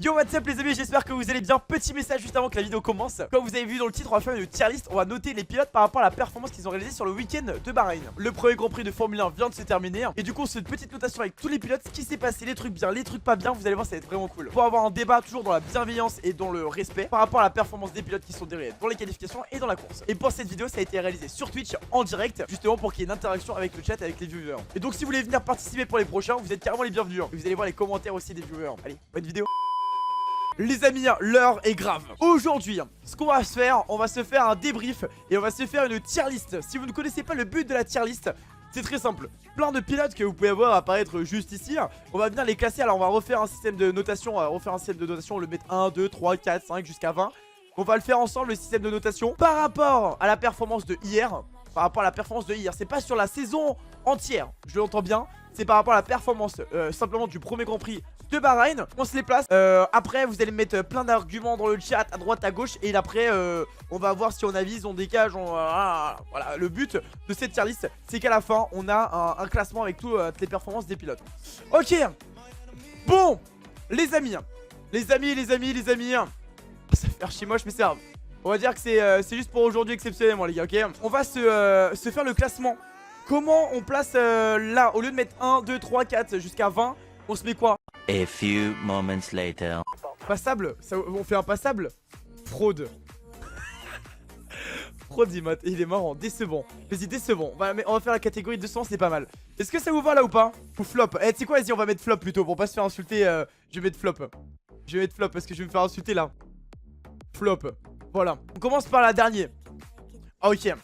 Yo what's up les amis, j'espère que vous allez bien. Petit message juste avant que la vidéo commence. Comme vous avez vu dans le titre, on va faire une tier list. On va noter les pilotes par rapport à la performance qu'ils ont réalisé sur le week-end de Bahreïn. Le premier Grand Prix de Formule 1 vient de se terminer. Et du coup on se fait une petite notation avec tous les pilotes, ce qui s'est passé, les trucs bien, les trucs pas bien. Vous allez voir, ça va être vraiment cool. Pour avoir un débat toujours dans la bienveillance et dans le respect par rapport à la performance des pilotes qui sont derrière dans les qualifications et dans la course. Et pour cette vidéo, ça a été réalisé sur Twitch en direct, justement pour qu'il y ait une interaction avec le chat, avec les viewers. Et donc si vous voulez venir participer pour les prochains, vous êtes carrément les bienvenus. Et vous allez voir les commentaires aussi des viewers. Allez, bonne vidéo. Les amis, l'heure est grave. Aujourd'hui, ce qu'on va se faire, on va se faire un débrief et on va se faire une tier list. Si vous ne connaissez pas le but de la tier list, c'est très simple. Plein de pilotes que vous pouvez voir apparaître juste ici. On va venir les classer. Alors on va refaire un système de notation. On va le mettre 1, 2, 3, 4, 5 jusqu'à 20. On va le faire ensemble, le système de notation. Par rapport à la performance de hier. C'est pas sur la saison entière, je l'entends bien. C'est par rapport à la performance simplement du premier Grand Prix de Bahreïn. On se les place. Après vous allez mettre plein d'arguments dans le chat à droite à gauche. Et après on va voir si on avise, on dégage, voilà. Le but de cette tier list, c'est qu'à la fin on a un classement avec toutes les performances des pilotes. Ok. Bon les amis. Ça fait archi moche mais c'est grave. On va dire que c'est juste pour aujourd'hui exceptionnellement les gars, ok. On va se faire le classement. Comment on place là, au lieu de mettre 1, 2, 3, 4 jusqu'à 20, on se met quoi? A few moments later. Passable, on fait un passable. Fraude. Fraude, il est marrant, décevant. Vas-y, décevant. On va faire la catégorie 200, c'est pas mal. Est-ce que ça vous va là ou pas? Ou flop? Eh, tu sais quoi, vas-y, on va mettre flop plutôt pour pas se faire insulter. Je vais mettre flop. Je vais mettre flop parce que je vais me faire insulter là. Flop. Voilà. On commence par la dernière. Ok.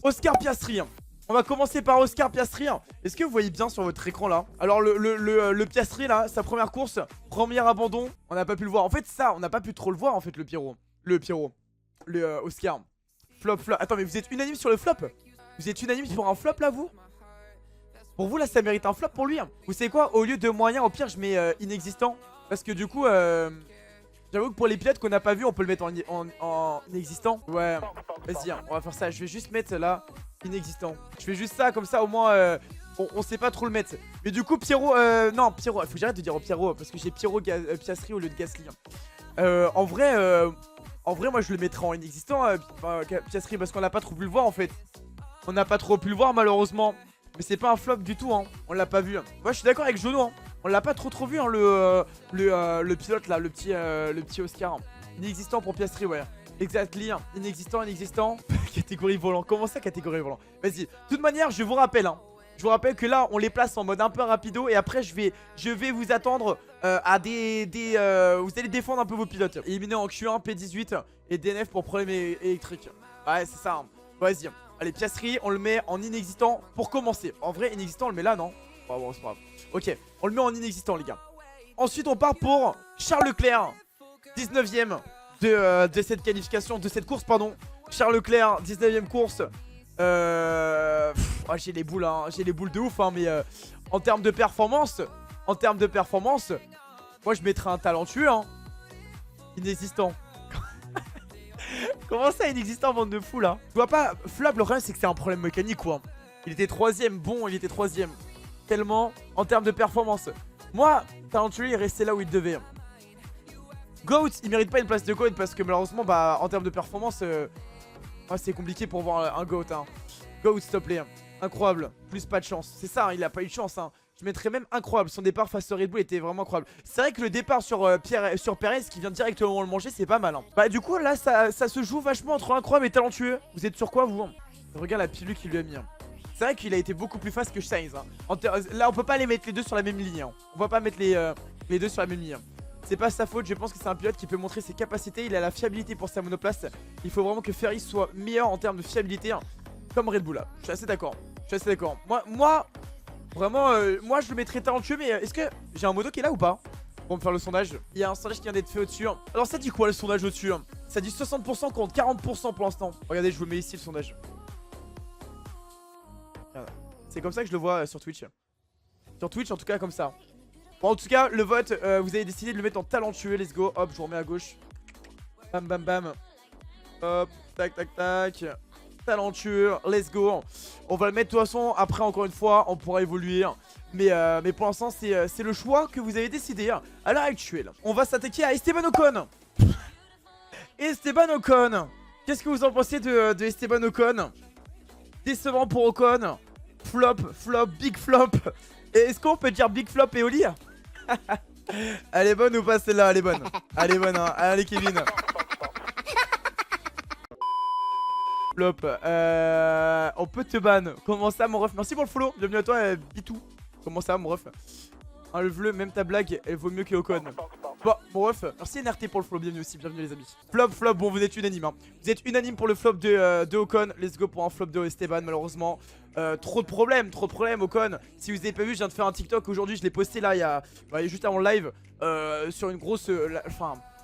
Oscar Piastri. On va commencer par Oscar Piastri. Est-ce que vous voyez bien sur votre écran là? Alors le Piastri là, sa première course, premier abandon, on n'a pas pu le voir. En fait ça, on n'a pas pu trop le voir en fait le Oscar. Flop. Attends mais vous êtes unanime sur le flop? Vous êtes unanime pour un flop là vous? Pour vous là ça mérite un flop pour lui. Vous savez quoi? Au lieu de moyen, au pire je mets inexistant. Parce que du coup j'avoue que pour les pilotes qu'on n'a pas vu, on peut le mettre en inexistant. Ouais, vas-y, on va faire ça. Je vais juste mettre là inexistant. Je fais juste ça, comme ça au moins on sait pas trop le mettre. Mais du coup Pierrot, non Pierrot, faut que j'arrête de dire Pierrot parce que j'ai Piastri au lieu de Gasly. En vrai moi je le mettrais en inexistant Piastri parce qu'on n'a pas trop pu le voir en fait. On n'a pas trop pu le voir malheureusement. Mais c'est pas un flop du tout hein. On l'a pas vu. Moi je suis d'accord avec Jono hein. On l'a pas trop vu hein, le pilote là, le petit Oscar. Inexistant pour Piastri, ouais. Exactly, inexistant. Catégorie volant. Comment ça catégorie volant? Vas-y. De toute manière, je vous rappelle hein. Je vous rappelle que là, on les place en mode un peu rapido. Et après, je vais vous attendre à vous allez défendre un peu vos pilotes. Éliminer en Q1, P18 et DNF pour problème électrique. Ouais, c'est ça. Hein. Vas-y. Allez, Piastri, on le met en inexistant pour commencer. En vrai, inexistant, on le met là, non? Oh, bon, c'est pas grave. Ok, on le met en inexistant, les gars. Ensuite, on part pour Charles Leclerc, 19ème de cette qualification, de cette course, pardon. Charles Leclerc, 19ème course. Oh, j'ai les boules, hein. J'ai les boules de ouf, hein. Mais en termes de performance, moi, je mettrais un talentueux, hein. Inexistant. Comment ça, inexistant, bande de fous, là? Je vois pas, flop, le problème, c'est que c'est un problème mécanique, quoi. Il était 3ème, bon, il était 3ème. Tellement en termes de performance. Moi, talentueux, il restait là où il devait. Goat, il mérite pas une place de Goat parce que malheureusement, bah, en termes de performance, c'est compliqué pour voir un Goat. Hein. Goat, s'il te plaît. Incroyable. Plus pas de chance. C'est ça, hein, il a pas eu de chance. Hein. Je mettrais même incroyable. Son départ face à Red Bull était vraiment incroyable. C'est vrai que le départ sur Perez qui vient directement le manger, c'est pas mal. Hein. Bah, du coup, là, ça se joue vachement entre incroyable et talentueux. Vous êtes sur quoi, vous? Regarde la pilule qu'il lui a mis. Hein. C'est vrai qu'il a été beaucoup plus fast que Sainz hein. Là on peut pas les mettre les deux sur la même ligne hein. On va pas mettre les deux sur la même ligne. C'est pas sa faute, je pense que c'est un pilote qui peut montrer ses capacités. Il a la fiabilité pour sa monoplace. Il faut vraiment que Ferry soit meilleur en termes de fiabilité hein, comme Red Bull là. Je suis assez d'accord. Moi vraiment moi je le mettrais talentueux. Mais est-ce que j'ai un modo qui est là ou pas pour me faire le sondage? Il y a un sondage qui vient d'être fait au-dessus hein. Alors ça dit quoi le sondage au-dessus hein? Ça dit 60% contre 40% pour l'instant. Regardez, je vous mets ici le sondage. C'est comme ça que je le vois sur Twitch. Sur Twitch en tout cas comme ça. Bon en tout cas le vote vous avez décidé de le mettre en talentueux. Let's go. Hop je vous remets à gauche. Bam bam bam. Hop tac tac tac. Talentueux. Let's go. On va le mettre de toute façon. Après encore une fois on pourra évoluer. Mais pour l'instant c'est le choix que vous avez décidé à l'heure actuelle. On va s'attaquer à Esteban Ocon. Esteban Ocon. Qu'est-ce que vous en pensez de Esteban Ocon? Décevant pour Ocon. Flop, flop, big flop. Est-ce qu'on peut dire big flop et Oli? Elle est bonne ou pas celle-là? Elle est bonne. Elle est bonne, hein. Allez Kevin. Flop. On peut te ban. Comment ça mon ref? Merci pour le follow. Bienvenue à toi Bitou. Comment ça mon ref? Enlève-le, même ta blague, elle vaut mieux que Ocon. Bon, mon ref, merci NRT pour le follow, bienvenue aussi, bienvenue les amis. Flop, flop, bon vous êtes unanime hein. Vous êtes unanime pour le flop de Ocon. Let's go pour un flop de Esteban malheureusement. Trop de problèmes Ocon. Si vous avez pas vu, je viens de faire un TikTok aujourd'hui, je l'ai posté là il y a juste avant le live. Sur une grosse,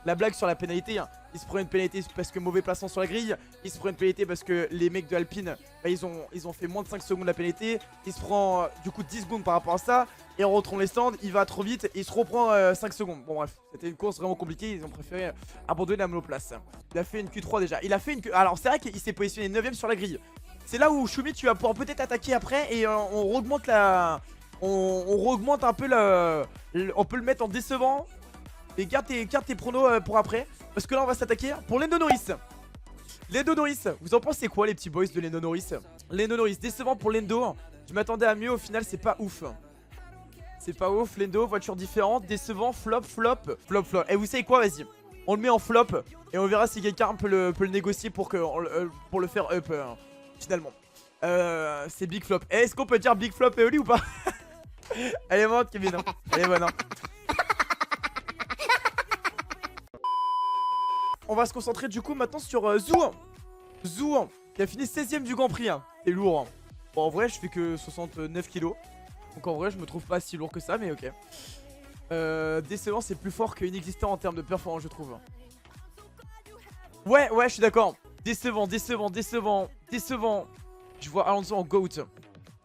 la blague sur la pénalité hein. Il se prend une pénalité parce que mauvais placement sur la grille. Il se prend une pénalité parce que les mecs de Alpine ils ont fait moins de 5 secondes la pénalité. Il se prend du coup 10 secondes par rapport à ça. Et en rentrant les stands il va trop vite et il se reprend 5 secondes. Bon bref, c'était une course vraiment compliquée. Ils ont préféré abandonner la monoplace. Il a fait une Q3 déjà. Il a fait une Q... Alors c'est vrai qu'il s'est positionné 9ème sur la grille. C'est là où Shumi tu vas pouvoir peut-être attaquer après. Et on augmente la... On augmente un peu la... On peut le mettre en décevant. Et garde tes pronos pour après. Parce que là on va s'attaquer pour Lando Norris. Lando Norris, vous en pensez quoi les petits boys de Lando Norris? Lando Norris, décevant pour Lando. Je m'attendais à mieux, au final c'est pas ouf. C'est pas ouf, Lando, voiture différente, décevant, flop, flop, flop, flop. Et vous savez quoi, vas-y, on le met en flop. Et on verra si quelqu'un peut le négocier pour le faire up finalement. C'est big flop. Est-ce qu'on peut dire big flop et Oli ou pas? Elle est morte Kevin, hein. Elle est bonne hein. On va se concentrer du coup maintenant sur Zhou. Zhou qui a fini 16ème du Grand Prix hein. C'est lourd hein. Bon en vrai je fais que 69 kilos. Donc en vrai je me trouve pas si lourd que ça mais ok. Décevant c'est plus fort que inexistant en termes de performance je trouve. Ouais je suis d'accord. Décevant. Je vois Alonso en GOAT.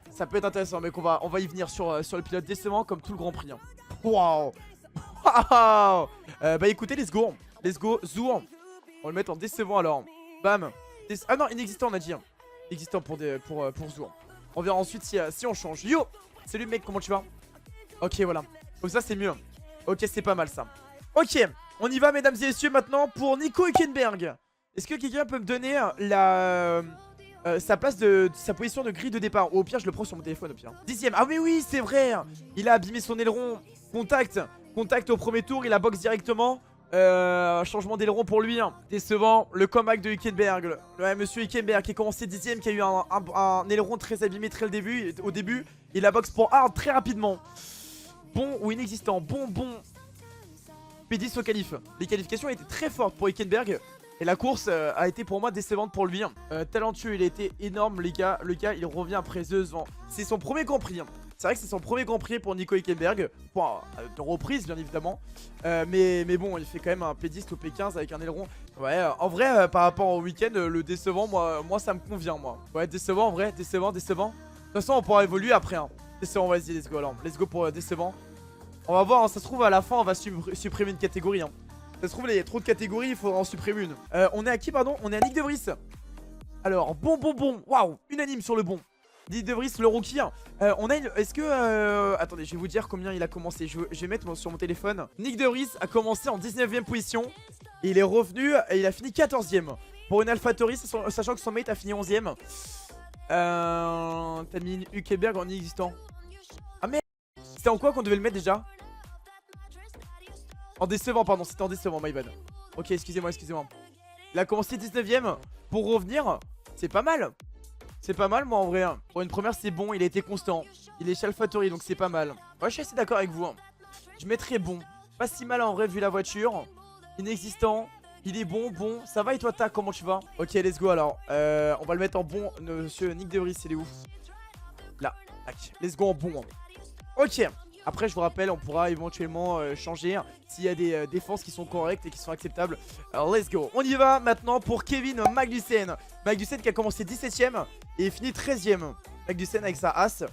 Ça peut être intéressant mec, on va y venir sur le pilote décevant comme tout le Grand Prix hein. Waouh. Bah écoutez let's go Zhou. On va le mettre en décevant alors. Bam. Ah non inexistant on a dit hein. Existant pour Zhou. On verra ensuite si on change. Yo. Salut mec, comment tu vas? Ok voilà. Donc ça c'est mieux. Ok c'est pas mal ça. Ok, on y va mesdames et messieurs maintenant pour Nico Hülkenberg. Est-ce que quelqu'un peut me donner sa place sa position de grille de départ? Ou au pire je le prends sur mon téléphone au pire. 10ème. Ah mais oui c'est vrai. Il a abîmé son aileron. Contact au premier tour, il a box directement. Changement d'aileron pour lui hein. Décevant, le comeback de Hülkenberg. Ouais, monsieur Hülkenberg qui a commencé 10ème, qui a eu un aileron très abîmé au début. Il a box pour hard très rapidement. Bon ou inexistant. Bon P10 au qualif. Les qualifications étaient très fortes pour Hülkenberg. Et la course a été pour moi décevante pour lui. Talentueux, il a été énorme les gars. Le gars il revient après 2 ans. C'est son premier Grand Prix hein. C'est vrai que c'est son premier Grand Prix pour Nico Hülkenberg. De reprise bien évidemment. Mais bon il fait quand même un P10 au P15 avec un aileron. Ouais en vrai par rapport au week-end le décevant moi ça me convient moi. Ouais décevant en vrai, décevant. De toute façon on pourra évoluer après hein. Décevant vas-y let's go alors. Let's go pour décevant. On va voir hein, ça se trouve à la fin on va supprimer une catégorie hein. Ça se trouve il y a trop de catégories, il faudra en supprimer une. On est à qui pardon? On est à Nick De Vries. Alors bon. Waouh, unanime sur le bon. Nick De Vries le rookie. On a une... Est-ce que... Attendez je vais vous dire combien il a commencé. Je vais mettre sur mon téléphone. Nick De Vries a commencé en 19ème position. Et il est revenu et il a fini 14ème. Pour une AlphaTauri sachant que son mate a fini 11ème. T'as mis Hülkenberg en inexistant. Ah mais c'était en quoi qu'on devait le mettre déjà? En décevant pardon, c'était en décevant my bad. Ok excusez-moi. Il a commencé 19ème. Pour revenir, c'est pas mal. C'est pas mal moi en vrai. Pour une première c'est bon, il a été constant. Il est chez AlphaTauri donc c'est pas mal. Ouais je suis assez d'accord avec vous hein. Je mettrais bon. Pas si mal en vrai vu la voiture. Inexistant. Il est bon. Ça va et toi tac, comment tu vas? Ok let's go alors. On va le mettre en bon. Monsieur Nick De Vries il est où? Là. Tac. Let's go en bon hein. Ok. Après je vous rappelle on pourra éventuellement changer s'il y a des défenses qui sont correctes et qui sont acceptables. Alors let's go. On y va maintenant pour Kevin Magnussen. Magnussen qui a commencé 17ème et fini 13ème. Magnussen avec sa As.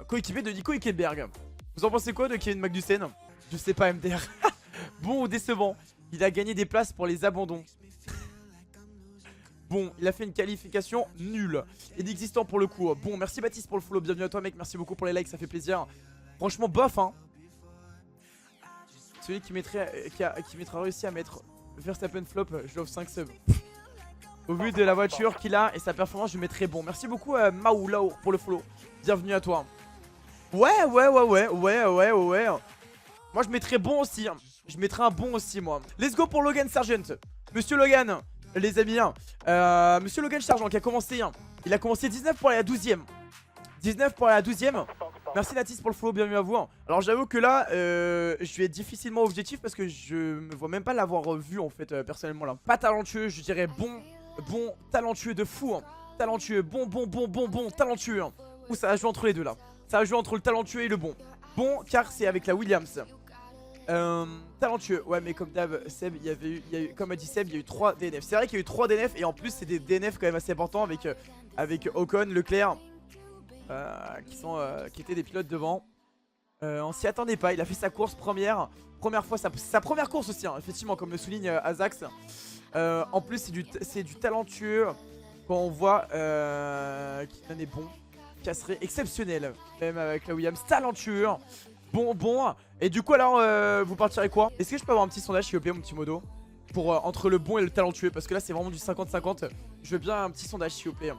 Coéquipier de Nico Hülkenberg. Vous en pensez quoi de Kevin Magnussen? Je sais pas MDR. Bon ou décevant? Il a gagné des places pour les abandons. Bon, il a fait une qualification nulle. Inexistant pour le coup. Bon, merci Baptiste pour le follow. Bienvenue à toi, mec. Merci beaucoup pour les likes, ça fait plaisir. Franchement, bof, hein. Celui qui mettra réussi à mettre Verstappen flop, je l'offre 5 subs. Au vu de la voiture qu'il a et sa performance, je mettrai bon. Merci beaucoup à Maou Lao pour le follow. Bienvenue à toi. Ouais. Moi, je mettrais bon aussi. Je mettrais un bon aussi, moi. Let's go pour Logan Sargent. Monsieur Logan, les amis. Monsieur Logan Sargent qui a commencé. Il a commencé 19 pour aller à 12ème. 19 pour aller à 12ème. Merci Natis pour le follow, bienvenue à vous. Alors j'avoue que là, je vais être difficilement objectif parce que je me vois même pas l'avoir vu en fait, personnellement là. Pas talentueux, je dirais bon, talentueux de fou. Talentueux, bon, talentueux. Ou ça va jouer entre les deux là. Ça va jouer entre le talentueux et le bon. Bon, car c'est avec la Williams. Talentueux, ouais, mais comme d'hab, Seb, il y a eu, comme a dit Seb, il y a eu 3 DNF. C'est vrai qu'il y a eu 3 DNF et en plus, c'est des DNF quand même assez importants avec Ocon, Leclerc. Qui étaient des pilotes devant. On s'y attendait pas, il a fait sa course première fois, sa première course aussi, hein, effectivement, comme le souligne Azax. En plus c'est du talentueux. Quand on voit qu'il en est bon, casserait exceptionnel, même avec la Williams, talentueux. Bon. Et du coup alors vous partirez quoi? Est-ce que je peux avoir un petit sondage s'il vous plaît, mon petit modo, pour entre le bon et le talentueux? Parce que là c'est vraiment du 50-50. Je veux bien un petit sondage s'il vous plaît,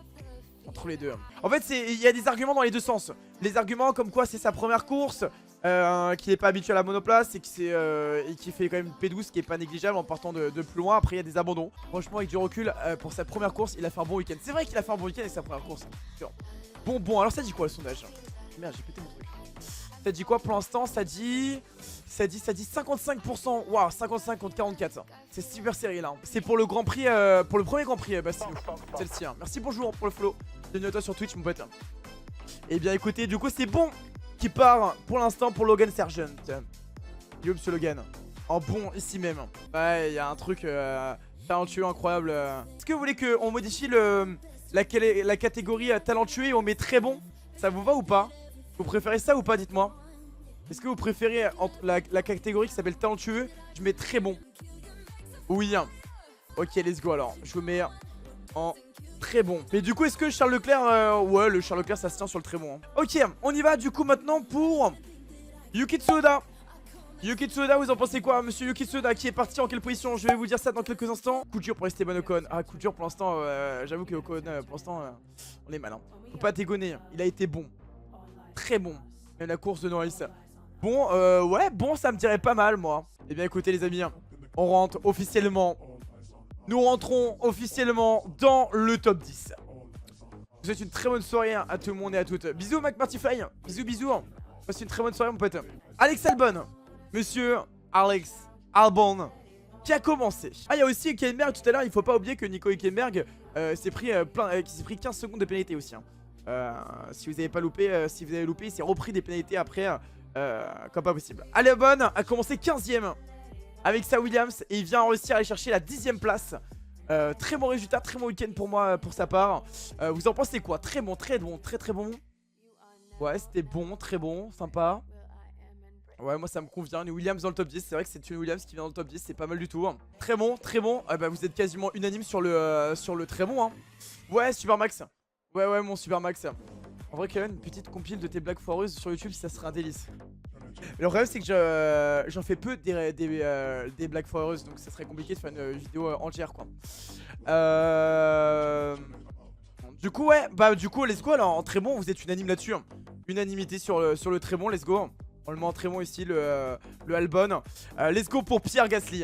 entre les deux. En fait il y a des arguments dans les deux sens. Les arguments comme quoi c'est sa première course, qu'il n'est pas habitué à la monoplace et qui fait quand même une P12 qui est pas négligeable en partant de plus loin. Après il y a des abandons. Franchement avec du recul, pour sa première course il a fait un bon week-end. C'est vrai qu'il a fait un bon week-end avec sa première course. Bon alors ça dit quoi le sondage? Merde, j'ai pété mon truc. Ça dit quoi pour l'instant? Ça dit 55%. Waouh, 55 contre 44. C'est super serré là. C'est pour le Grand Prix, pour le premier Grand Prix Bastille. Celle-ci. Merci, bonjour pour le follow. Bienvenue à toi sur Twitch mon pote. Et bien écoutez, du coup c'est bon qui part pour l'instant pour Logan Sargent. Yo monsieur Logan. En bon ici même. Ouais, il y a un truc talentueux incroyable. Est-ce que vous voulez qu'on modifie la catégorie talentueux et on met très bon? Ça vous va ou pas? Vous préférez ça ou pas, dites-moi? Est-ce que vous préférez la catégorie qui s'appelle talentueux? Je mets très bon. Oui. Ok, let's go alors. Je vous mets en très bon. Mais du coup, est-ce que Charles Leclerc... ouais, le Charles Leclerc, ça se tient sur le très bon. Ok, on y va du coup maintenant pour Yuki Tsunoda. Yuki Tsunoda, vous en pensez quoi, monsieur Yuki Tsunoda, qui est parti en quelle position? Je vais vous dire ça dans quelques instants. Coup dur pour Esteban Ocon. Ah, coup dur pour l'instant, j'avoue que Ocon, pour l'instant, on est mal. Hein. Faut pas dégonner, il a été bon. Très bon. Même la course de Norris. Bon, ouais, bon, ça me dirait pas mal, moi. Eh bien, écoutez, les amis, on rentre officiellement. Nous rentrons officiellement dans le top 10. Je vous souhaite une très bonne soirée à tout le monde et à toutes. Bisous, McMartify. Bisous. Passez une très bonne soirée, mon pote. Alex Albon. Monsieur Alex Albon. Qui a commencé. Ah, il y a aussi Hülkenberg tout à l'heure. Il faut pas oublier que Nico Hülkenberg s'est pris 15 secondes de pénalité aussi. Hein. Si vous avez pas loupé, si vous avez loupé, il s'est repris des pénalités après, comme pas possible. Albon a commencé 15ème avec sa Williams et il vient réussir à aller chercher la 10ème place. Très bon résultat, très bon week-end pour moi, pour sa part. Vous en pensez quoi? Très bon. Ouais, c'était bon, très bon, sympa. Ouais, moi ça me convient. Une Williams dans le top 10, c'est vrai que c'est une Williams qui vient dans le top 10, c'est pas mal du tout. Très bon. Bah, vous êtes quasiment unanime sur le très bon. Hein. Ouais, Supermax. Ouais, mon Supermax. En vrai, quand même, une petite compile de tes blagues foireuses sur YouTube, ça serait un délice. Le problème, c'est que j'en fais peu des blagues foireuses, donc ça serait compliqué de faire une vidéo entière, quoi. Du coup, ouais, bah, du coup, let's go. Alors, en très bon, vous êtes unanime là-dessus. Hein. Unanimité sur le très bon, let's go. On le met en très bon ici, le Albon. Let's go pour Pierre Gasly.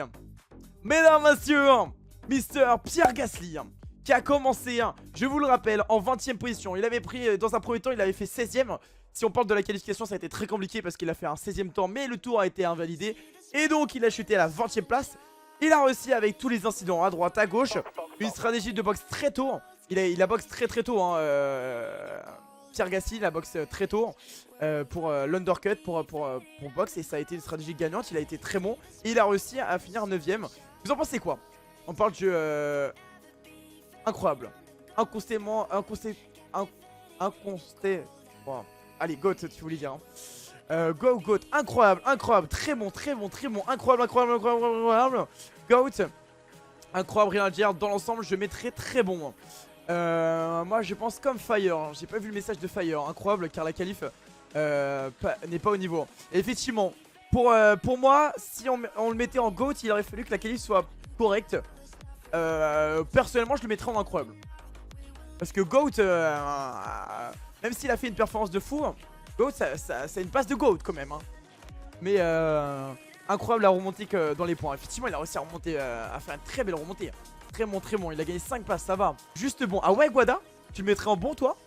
Mesdames, messieurs, Mister Pierre Gasly. Qui a commencé, je vous le rappelle, en 20ème position. Il avait pris, dans un premier temps, il avait fait 16ème. Si on parle de la qualification, ça a été très compliqué parce qu'il a fait un 16ème temps, mais le tour a été invalidé. Et donc, il a chuté à la 20ème place. Il a réussi avec tous les incidents à droite, à gauche. Une stratégie de boxe très tôt. Il a boxe très tôt. Hein, Pierre Gasly, il a boxe très tôt pour l'undercut, pour boxe. Et ça a été une stratégie gagnante. Il a été très bon. Et il a réussi à finir 9ème. Vous en pensez quoi? On parle du... incroyable. Bon. Allez, GOAT, tu voulais dire. Hein. GOAT, incroyable. Très bon. Incroyable. GOAT. Incroyable, rien à dire. Dans l'ensemble, je mettrais très bon. Moi, je pense comme Fire. J'ai pas vu le message de Fire. Incroyable, car la qualif n'est pas au niveau. Et effectivement, pour moi, si on le mettait en GOAT, il aurait fallu que la qualif soit correcte. Personnellement, je le mettrais en incroyable. Parce que GOAT, même s'il a fait une performance de fou, GOAT, c'est une passe de GOAT quand même. Hein. Mais incroyable la remontée dans les points. Effectivement, il a réussi à remonter, à faire une très belle remontée. Très bon, très bon. Il a gagné 5 passes, ça va. Juste bon. Ah ouais, Guada, tu le mettrais en bon, toi?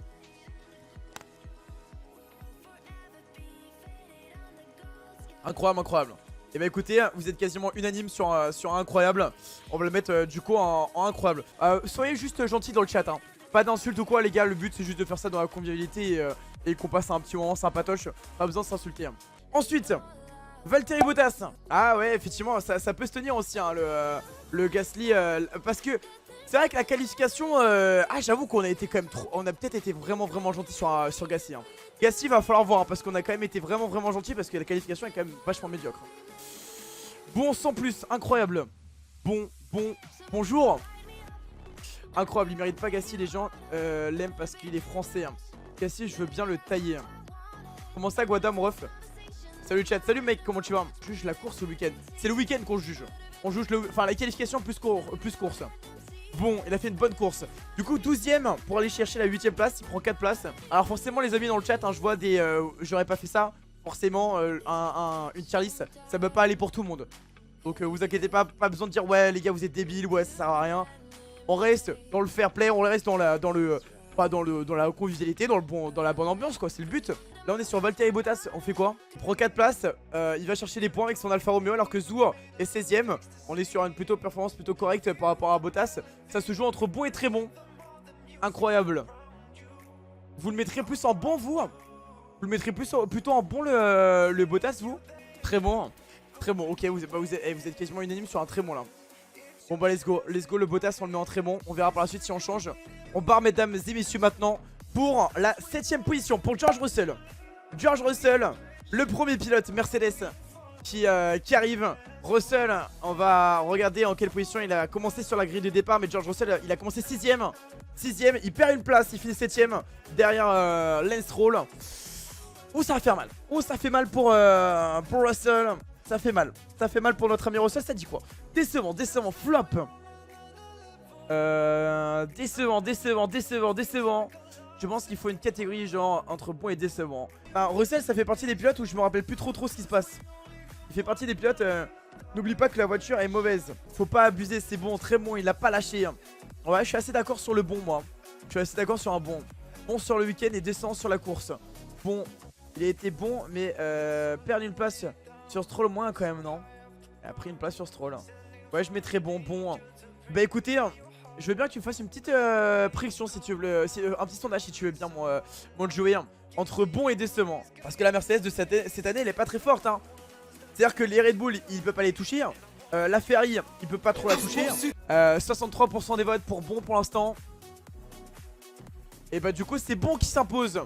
Incroyable, incroyable. Et bah écoutez, vous êtes quasiment unanime sur un incroyable. On va le mettre du coup en incroyable. Soyez juste gentils dans le chat. Hein. Pas d'insultes ou quoi, les gars. Le but, c'est juste de faire ça dans la convivialité et qu'on passe un petit moment sympatoche. Pas besoin de s'insulter. Hein. Ensuite, Valtteri Bottas. Ah ouais, effectivement, ça peut se tenir aussi, hein, le Gasly. Parce que c'est vrai que la qualification, j'avoue qu'on a été quand même trop. On a peut-être été vraiment gentil sur Gasly. Hein. Gasly, va falloir voir, hein, parce qu'on a quand même été vraiment gentil, parce que la qualification est quand même vachement médiocre. Bon, sans plus, incroyable. Bonjour. Incroyable, il mérite pas Gasly, les gens l'aiment parce qu'il est français. Hein. Gasly, je veux bien le tailler. Hein. Comment ça, Guada, mon ref? Salut chat, salut mec, comment tu vas? Je juge la course au week-end. C'est le week-end qu'on juge. On juge la qualification plus course. Bon, il a fait une bonne course. Du coup, 12ème pour aller chercher la 8ème place. Il prend 4 places. Alors, forcément, les amis dans le chat, hein, je vois des. J'aurais pas fait ça. Forcément, une tier list, ça peut pas aller pour tout le monde. Donc, vous inquiétez pas, pas besoin de dire ouais, les gars, vous êtes débiles, ouais, ça sert à rien. On reste dans le fair play, on reste dans la convivialité, dans la bonne ambiance, quoi. C'est le but. Là, on est sur Valtteri Bottas. On fait quoi? Il prend 4 places. Il va chercher les points avec son Alfa Romeo, alors que Zour est 16ème. On est sur une performance plutôt correcte par rapport à Bottas. Ça se joue entre bon et très bon. Incroyable. Vous le mettrez plus en bon, vous? Vous le mettrez plutôt en bon, le Bottas, vous? Très bon. Très bon. Ok, vous êtes quasiment unanime sur un très bon là. Bon bah let's go, le Bottas on le met en très bon. On verra par la suite si on change. On part mesdames et messieurs maintenant pour la 7ème position pour George Russell. George Russell, le premier pilote Mercedes qui arrive. Russell, on va regarder en quelle position il a commencé sur la grille de départ. Mais George Russell, il a commencé 6ème. Il perd une place, il finit 7ème derrière Lance Stroll. Ouh, ça va faire mal. Ouh, ça fait mal pour Russell. Ça fait mal. Ça fait mal pour notre ami Russell. Ça dit quoi? Décevant, flop. Décevant. Je pense qu'il faut une catégorie genre entre bon et décevant. Russell, ça fait partie des pilotes où je me rappelle plus trop ce qui se passe. Il fait partie des pilotes. N'oublie pas que la voiture est mauvaise. Faut pas abuser, c'est bon, très bon. Il a pas lâché. Ouais, je suis assez d'accord sur le bon, moi. Je suis assez d'accord sur un bon. Bon sur le week-end et décevant sur la course. Bon, il a été bon, mais perdre une place sur Stroll moins quand même, non? Il a pris une place sur Stroll. Ouais, je mettrais bon. Bah écoutez, je veux bien que tu me fasses une petite prédiction si tu veux, un petit sondage si tu veux bien mon jouer entre bon et décevant. Parce que la Mercedes de cette année, elle est pas très forte. Hein. C'est-à-dire que les Red Bull, il peut pas les toucher. La Ferrari, il peut pas trop la toucher. 63% des votes pour bon pour l'instant. Et bah du coup, c'est bon qui s'impose.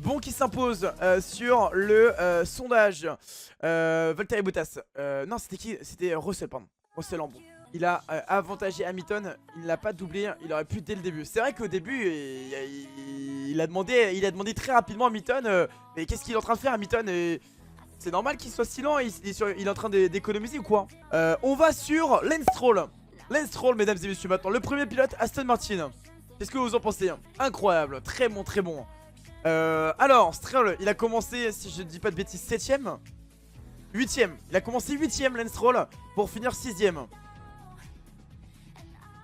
Bon qui s'impose sur le sondage. Valtteri Bottas. Non, c'était qui? C'était Russell, pardon. Russell en bon. Il a avantagé Hamilton. Il ne l'a pas doublé. Il aurait pu dès le début. C'est vrai qu'au début, il a demandé très rapidement à Hamilton. Mais qu'est-ce qu'il est en train de faire, Hamilton? C'est normal qu'il soit si lent. Il est en train d'économiser ou quoi? On va sur Lance Stroll. Lance Stroll, mesdames et messieurs, maintenant. Le premier pilote, Aston Martin. Qu'est-ce que vous en pensez? Incroyable. Très bon, très bon. Alors, Stroll, il a commencé, si je ne dis pas de bêtises, 7ème 8ème, il a commencé 8ème Lance Stroll pour finir 6ème.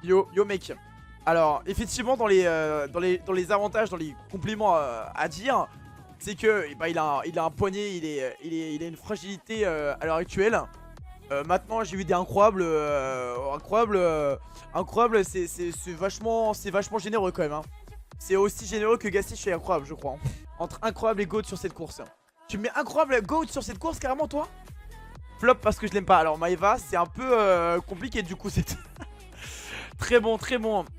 Yo mec. Alors, effectivement, dans les avantages, dans les compliments à dire, c'est que bah, il a un poignet, il a une fragilité à l'heure actuelle. Maintenant, j'ai vu des incroyables. Incroyables, c'est vachement généreux quand même. Hein. C'est aussi généreux que Gasly chez incroyable, je crois. Entre incroyable et GOAT sur cette course. Tu mets incroyable GOAT sur cette course carrément, toi? Flop parce que je l'aime pas. Alors, Maeva, c'est un peu compliqué du coup. C'est très bon.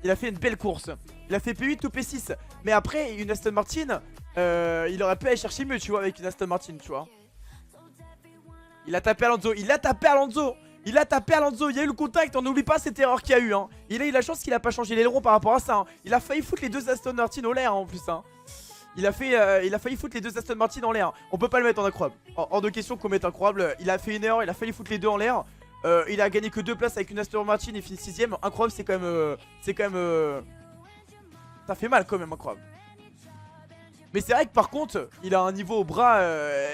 Il a fait une belle course. Il a fait P8 ou P6. Mais après, une Aston Martin, il aurait pu aller chercher mieux, tu vois, avec une Aston Martin, tu vois. Il a tapé Alonso. Il a tapé Alonso, il y a eu le contact, on n'oublie pas cette erreur qu'il y a eu hein. Il a eu la chance qu'il a pas changé l'aileron par rapport à ça hein. Il a failli foutre les deux Aston Martin au l'air hein, en plus hein. Il a failli foutre les deux Aston Martin en l'air. On peut pas le mettre en incroyable. Hors de question qu'on mette incroyable. Il a fait une erreur, il a failli foutre les deux en l'air. Il a gagné que 2 places avec une Aston Martin et finit 6ème. Incroyable, c'est quand même. Ça fait mal quand même, incroyable. Mais c'est vrai que par contre, il a un niveau au bras.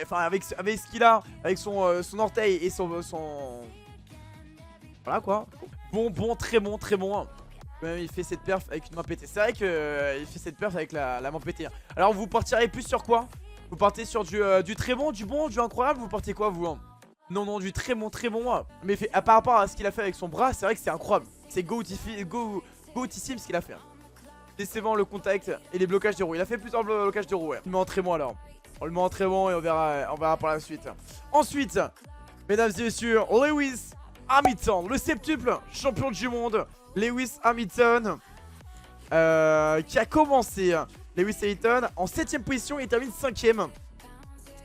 Enfin, avec ce qu'il a, avec son orteil et son. Voilà quoi. Bon, très bon, très bon. Même il fait cette perf avec une main pétée. C'est vrai qu'il fait cette perf avec la main pétée. Alors vous partirez plus sur quoi? Vous partez sur du très bon, du bon, du incroyable? Vous partez quoi vous hein? Non, du très bon. Mais par rapport à ce qu'il a fait avec son bras, c'est vrai que c'est incroyable. C'est goatissime ce qu'il a fait. Décevant le contact et les blocages de roues. Il a fait plusieurs blocages de roues ouais. On le met en très bon alors. On le met en très bon et on verra par la suite. Ensuite, mesdames et messieurs, Lewis Hamilton, le septuple champion du monde. Lewis Hamilton qui a commencé. Lewis Hamilton en 7ème position et termine 5ème.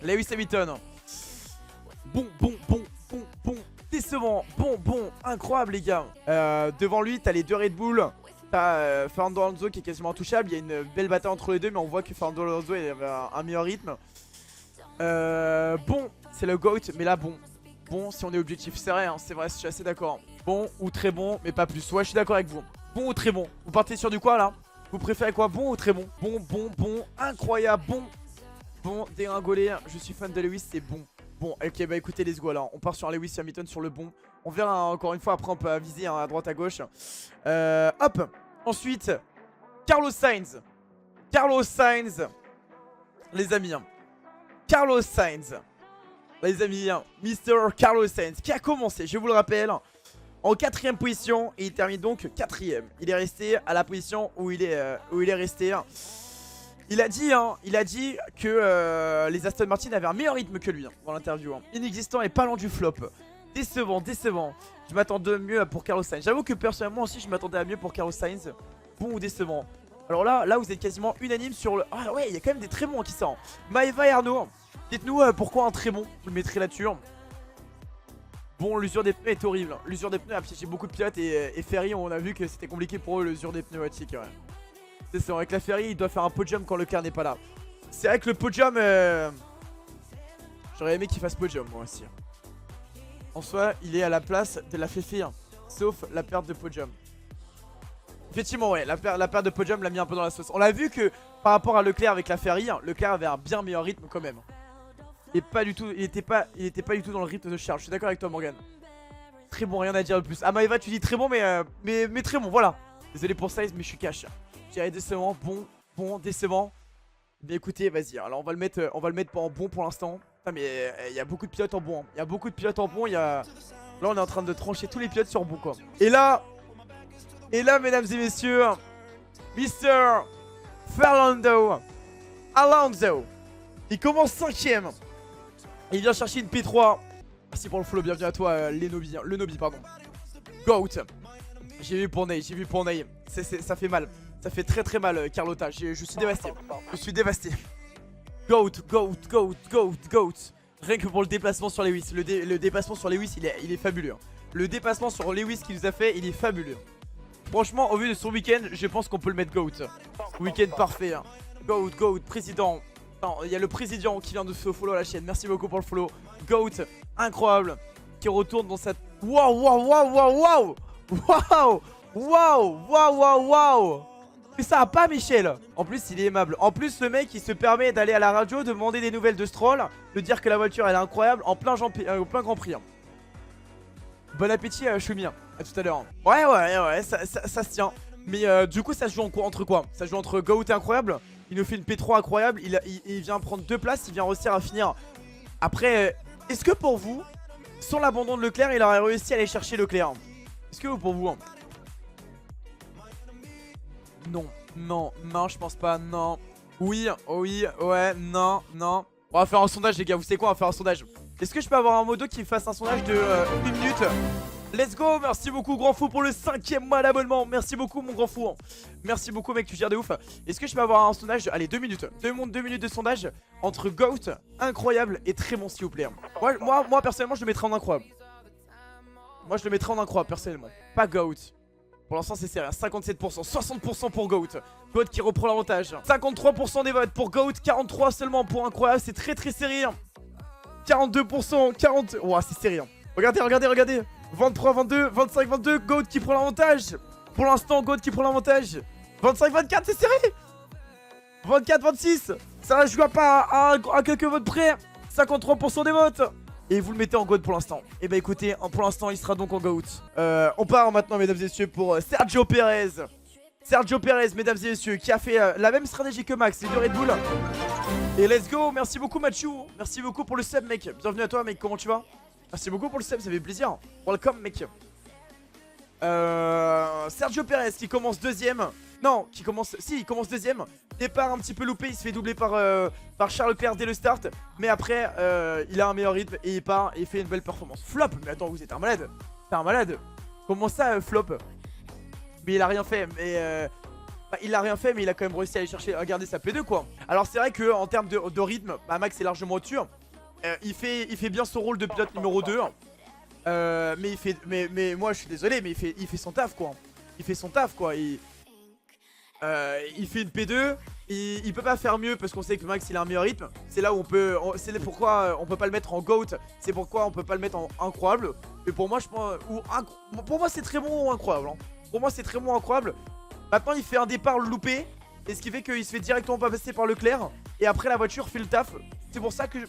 Lewis Hamilton. Bon. Décevant. Bon. Incroyable les gars. Devant lui, t'as les deux Red Bull. T'as Fernando Alonso qui est quasiment intouchable. Il y a une belle bataille entre les deux, mais on voit que Fernando Alonso avait un meilleur rythme. Bon, c'est le GOAT, mais là bon. Bon, si on est objectif serré, hein, c'est vrai, je suis assez d'accord. Bon ou très bon, mais pas plus. Ouais, je suis d'accord avec vous. Bon ou très bon. Vous partez sur du quoi là? Vous préférez quoi? Bon ou très bon? Bon, incroyable, bon, dégringolé. Je suis fan de Lewis, c'est bon. Bon, ok, bah écoutez, let's go là. On part sur Lewis Hamilton sur le bon. On verra hein, encore une fois, après on peut viser hein, à droite à gauche. Hop. Ensuite, Carlos Sainz. Les amis. Carlos Sainz. Les amis, Mr. Carlos Sainz qui a commencé, je vous le rappelle, en 4ème position et il termine donc 4ème. Il est resté à la position où il est resté. Il a dit que les Aston Martin avaient un meilleur rythme que lui dans l'interview. Inexistant et pas loin du flop. Décevant. Je m'attendais mieux pour Carlos Sainz. J'avoue que personnellement aussi je m'attendais à mieux pour Carlos Sainz. Bon ou décevant? Alors là vous êtes quasiment unanime sur le... Ah ouais, il y a quand même des très bons qui sortent. Maeva et Arnaud, dites-nous pourquoi un très bon. Vous le mettrez là-dessus. Bon, l'usure des pneus est horrible. L'usure des pneus a piégé beaucoup de pilotes et Ferry, on a vu que c'était compliqué pour eux l'usure des pneumatiques. Ouais. C'est vrai que la Ferry, il doit faire un podium quand Leclerc n'est pas là. C'est vrai que le podium... J'aurais aimé qu'il fasse podium moi aussi. En soi, il est à la place de la Féfé, sauf la perte de podium. Effectivement, ouais, la perte de podium l'a mis un peu dans la sauce. On l'a vu que par rapport à Leclerc avec la Ferry, Leclerc avait un bien meilleur rythme quand même. Et pas du tout, il était pas du tout dans le rythme de Charles. Je suis d'accord avec toi, Morgan. Très bon, rien à dire de plus. Ah, Maeva, tu dis très bon, mais très bon, voilà. Désolé pour ça, mais je suis cash. Je dirais décevant, bon, décevant. Mais écoutez, vas-y. Alors on va le mettre en bon pour l'instant. Mais il y a beaucoup de pilotes en bon. Il y a beaucoup de pilotes en bon. Là, on est en train de trancher tous les pilotes sur bon, quoi. Et là, mesdames et messieurs, Mr. Fernando Alonso. Il commence 5ème. Il vient chercher une P3. Merci pour le follow, bienvenue à toi, le Nobi, pardon. Goat. J'ai vu pour Ney. Ça fait mal. Ça fait très mal, Carlotta. Je suis dévasté. Goat. Rien que pour le déplacement sur Lewis. Le déplacement sur Lewis, il est fabuleux. Le déplacement sur Lewis qu'il nous a fait, il est fabuleux. Franchement, au vu de son week-end, je pense qu'on peut le mettre GOAT. Week-end parfait. GOAT, président. Il y a le président qui vient de se follow à la chaîne. Merci beaucoup pour le follow. GOAT, incroyable. Qui retourne dans cette... Waouh. Mais ça va pas, Michel. En plus, il est aimable. En plus, le mec, il se permet d'aller à la radio, de demander des nouvelles de Stroll, de dire que la voiture, elle est incroyable en plein Grand Prix. Bon appétit, Choumi. À tout à l'heure. Ouais, ça se tient. Mais du coup, ça se joue entre quoi? Ça se joue entre GOAT et incroyable. Il nous fait une P3 incroyable. Il vient prendre 2 places. Il vient réussir à finir. Après, est-ce que pour vous, sans l'abandon de Leclerc, il aurait réussi à aller chercher Leclerc? Est-ce que pour vous Non, je pense pas. Non. Oui, ouais, non. On va faire un sondage, les gars. Vous savez quoi? On va faire un sondage. Est-ce que je peux avoir un modo qui me fasse un sondage de 1 minute? Let's go, merci beaucoup Grand Fou pour le 5ème mois d'abonnement. Merci beaucoup mon Grand Fou. Merci beaucoup mec, tu gères de ouf. Est-ce que je peux avoir un sondage? Allez, 2 minutes. 2 minutes de sondage entre GOAT, incroyable et très bon s'il vous plaît. Moi personnellement je le mettrais en incroyable. Moi je le mettrais en incroyable personnellement. Pas GOAT. Pour l'instant c'est serré, 57%, 60% pour GOAT. GOAT qui reprend l'avantage. 53% des votes pour GOAT, 43 seulement pour incroyable, c'est très très serré. 42%, 40... Ouah c'est serré. Regardez, regardez, regardez. 23, 22, 25, 22, GOAT qui prend l'avantage. Pour l'instant GOAT qui prend l'avantage. 25, 24 c'est serré. 24, 26. Ça joue pas à quelques votes près. 53% des votes. Et vous le mettez en GOAT pour l'instant. Et bah écoutez, pour l'instant il sera donc en GOAT. On part maintenant mesdames et messieurs pour Sergio Pérez. Sergio Pérez mesdames et messieurs qui a fait la même stratégie que Max, les deux Red Bull. Et let's go, merci beaucoup Machu. Merci beaucoup pour le sub mec. Bienvenue à toi mec, comment tu vas? Merci beaucoup pour le sub, ça fait plaisir. Welcome mec. Sergio Pérez qui commence deuxième. Non, qui commence... Si, il commence deuxième. Départ un petit peu loupé, il se fait doubler par Charles Leclerc dès le start. Mais après, il a un meilleur rythme et il part et il fait une belle performance. Flop, mais attends, vous êtes un malade. T'es un malade. Comment ça, flop? Mais il a rien fait, mais... il a rien fait, mais il a quand même réussi à aller chercher, à garder sa P2 quoi. Alors c'est vrai que en termes de rythme, bah, Max est largement au-dessus. Il fait bien son rôle de pilote numéro 2. Mais moi je suis désolé, mais il fait son taf quoi. Il fait son taf quoi. Il fait une P2. Il peut pas faire mieux parce qu'on sait que Max il a un meilleur rythme. C'est là où on peut. C'est pourquoi on peut pas le mettre en GOAT. C'est pourquoi on peut pas le mettre en incroyable. Et pour moi je pense. Pour moi c'est très bon ou incroyable. Hein. Pour moi c'est très bon ou incroyable. Maintenant il fait un départ loupé. Et ce qui fait qu'il se fait directement pas passer par Leclerc. Et après la voiture fait le taf. C'est pour ça que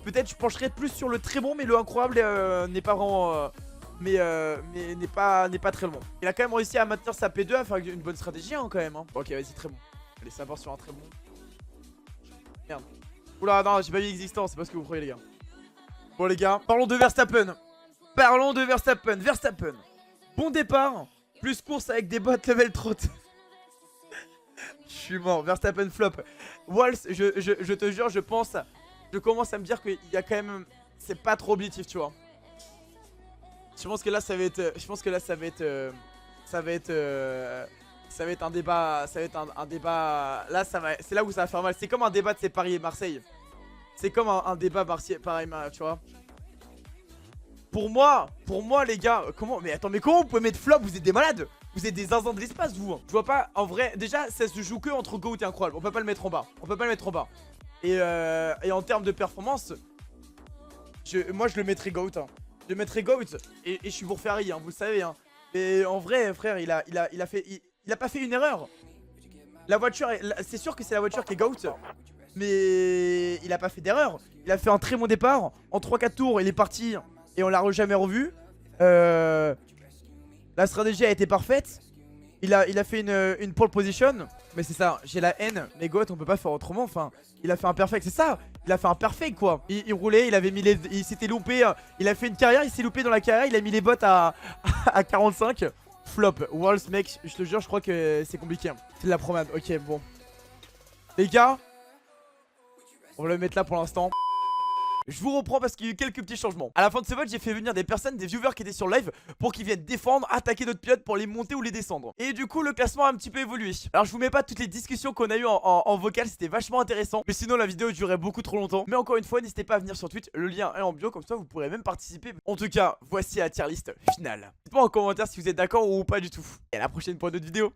peut-être je pencherais plus sur le très bon. Mais le incroyable n'est pas vraiment mais n'est pas très loin. Il a quand même réussi à maintenir sa P2, à faire une bonne stratégie hein, quand même hein. Ok vas-y très bon. Allez ça part sur un très bon. Merde. Oula non j'ai pas vu l'existence, c'est pas ce que vous croyez les gars. Bon les gars, parlons de Verstappen. Parlons de Verstappen. Verstappen. Bon départ. Plus course avec des bottes level 30. Je suis mort, Verstappen flop. Walls, je te jure, je commence à me dire qu'il y a quand même... C'est pas trop objectif, tu vois. Je pense que là, ça va être... Ça va être un débat... Ça va être un débat... Là, c'est là où ça va faire mal. C'est comme un débat de ces Paris et Marseille. C'est comme un débat Marseille, pareil, tu vois. Pour moi, les gars, comment... Mais attends, mais comment vous pouvez mettre flop? Vous êtes des malades. Vous êtes des zinzins de l'espace, vous. Je vois pas, en vrai, déjà, ça se joue que entre GOAT et incroyable. On peut pas le mettre en bas. On peut pas le mettre en bas. Et en termes de performance, moi, je le mettrais GOAT. Hein. Je le mettrais GOAT. Et je suis pour Ferrari, hein, vous le savez. Hein. Et en vrai, frère, il a pas fait une erreur. La voiture, c'est sûr que c'est la voiture qui est GOAT. Mais il a pas fait d'erreur. Il a fait un très bon départ. En 3-4 tours, il est parti. Et on l'a jamais revu. La stratégie a été parfaite. Il a fait une pole position. Mais c'est ça, j'ai la haine. Mais GOAT on peut pas faire autrement. Enfin, il a fait un perfect, c'est ça. Il a fait un perfect quoi. Il roulait, il s'était loupé. Il a fait une carrière, il s'est loupé dans la carrière. Il a mis les bottes à 45. Flop. Walls mec, je te jure, je crois que c'est compliqué. C'est de la promenade, ok bon. Les gars, on va le mettre là pour l'instant. Je vous reprends parce qu'il y a eu quelques petits changements. À la fin de ce vote, j'ai fait venir des personnes, des viewers qui étaient sur live pour qu'ils viennent défendre, attaquer notre pilote pour les monter ou les descendre. Et du coup, le classement a un petit peu évolué. Alors, je vous mets pas toutes les discussions qu'on a eues en vocal, c'était vachement intéressant. Mais sinon, la vidéo durait beaucoup trop longtemps. Mais encore une fois, n'hésitez pas à venir sur Twitch, le lien est en bio, comme ça vous pourrez même participer. En tout cas, voici la tier list finale. Dites-moi en commentaire si vous êtes d'accord ou pas du tout. Et à la prochaine pour une autre vidéo.